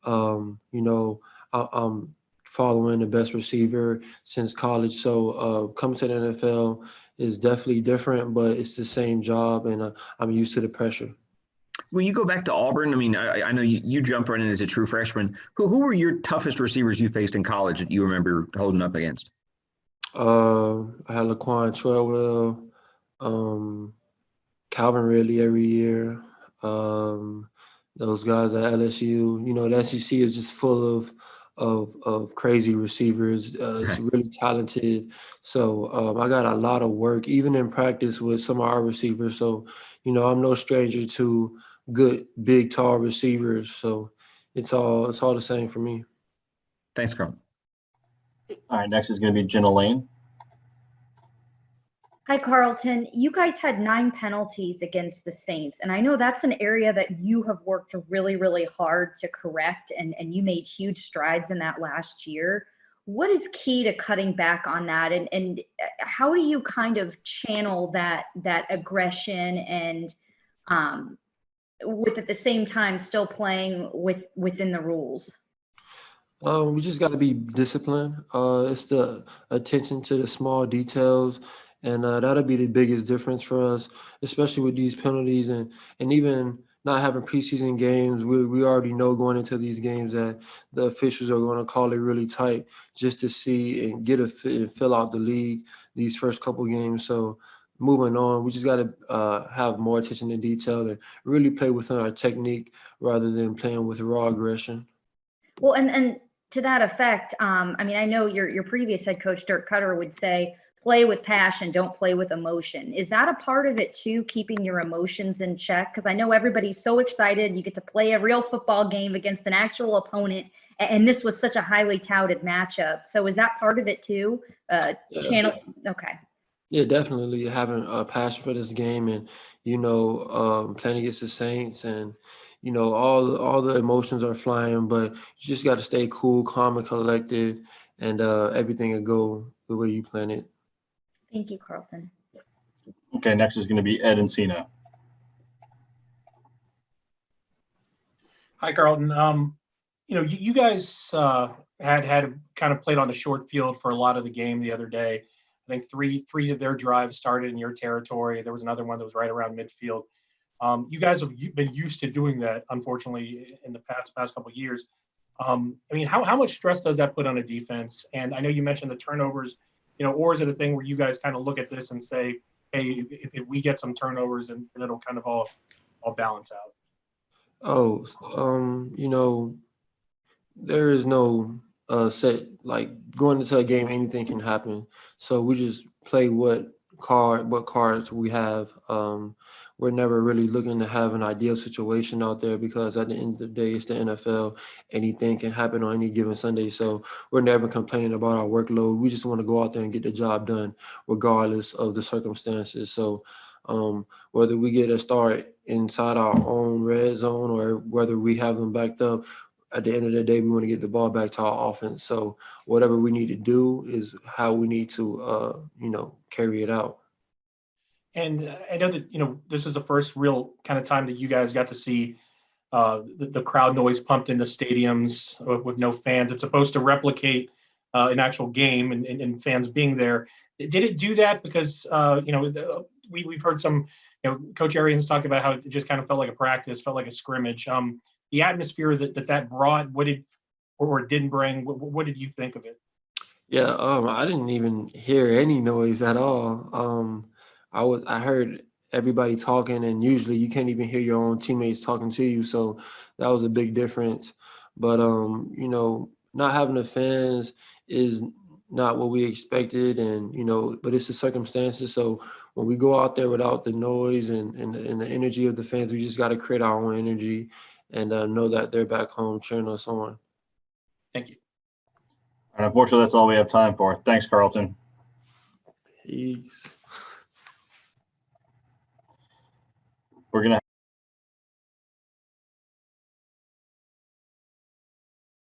You know, I'm following the best receiver since college. So coming to the NFL is definitely different, but it's the same job, and I'm used to the pressure. When you go back to Auburn, I mean, I know you jumped right in as a true freshman. Who were your toughest receivers you faced in college that you remember holding up against? I had Laquan Treadwell, um, Calvin Ridley every year. Um, those guys at LSU. You know, the SEC is just full of crazy receivers. It's really talented. So I got a lot of work, even in practice with some of our receivers. So, you know, I'm no stranger to good, big, tall receivers. So it's all the same for me. Thanks, Carl. All right, next is going to be Jenna Lane. Hi, Carlton. You guys had 9 penalties against the Saints, and I know that's an area that you have worked really, really hard to correct, and you made huge strides in that last year. What is key to cutting back on that, and how do you kind of channel that aggression and with at the same time still playing within the rules? We just got to be disciplined. It's the attention to the small details, and that'll be the biggest difference for us, especially with these penalties and even not having preseason games. We already know going into these games that the officials are going to call it really tight just to see and get and fill out the league these first couple games. So moving on, we just got to have more attention to detail and really play within our technique rather than playing with raw aggression. Well, and to that effect, I mean, I know your previous head coach, Dirk Cutter, would say, play with passion, don't play with emotion. Is that a part of it too, keeping your emotions in check? Because I know everybody's so excited. You get to play a real football game against an actual opponent, and this was such a highly touted matchup. So is that part of it too? Channel. Okay. Yeah, definitely having a passion for this game, and playing against the Saints, and all the emotions are flying, but you just got to stay cool, calm, and collected, and everything will go the way you plan it. Thank you, Carlton. Okay, next is going to be Ed Encina. Hi, Carlton. You guys had kind of played on the short field for a lot of the game the other day. I think three of their drives started in your territory. There was another one that was right around midfield. You guys have been used to doing that, unfortunately, in the past couple of years. I mean, how much stress does that put on a defense? And I know you mentioned the turnovers, or is it a thing where you guys kind of look at this and say, hey, if we get some turnovers, and it'll kind of all balance out? Oh, there is no set, like going into a game, anything can happen. So we just play what cards we have. We're never really looking to have an ideal situation out there because at the end of the day, it's the NFL. Anything can happen on any given Sunday. So we're never complaining about our workload. We just want to go out there and get the job done, regardless of the circumstances. So whether we get a start inside our own red zone or whether we have them backed up, at the end of the day, we want to get the ball back to our offense. So whatever we need to do is how we need to, carry it out. And I know that, this was the first real kind of time that you guys got to see the crowd noise pumped into stadiums with no fans. It's supposed to replicate an actual game and fans being there. Did it do that? Because, we've heard some, Coach Arians talk about how it just kind of felt like a practice, felt like a scrimmage. The atmosphere that brought, what did or didn't bring, what did you think of it? Yeah, I didn't even hear any noise at all. I heard everybody talking, and usually you can't even hear your own teammates talking to you, so that was a big difference. But not having the fans is not what we expected, and but it's the circumstances. So when we go out there without the noise and the energy of the fans, we just got to create our own energy and know that they're back home cheering us on. Thank you. And unfortunately, that's all we have time for. Thanks, Carlton. Peace. We're going to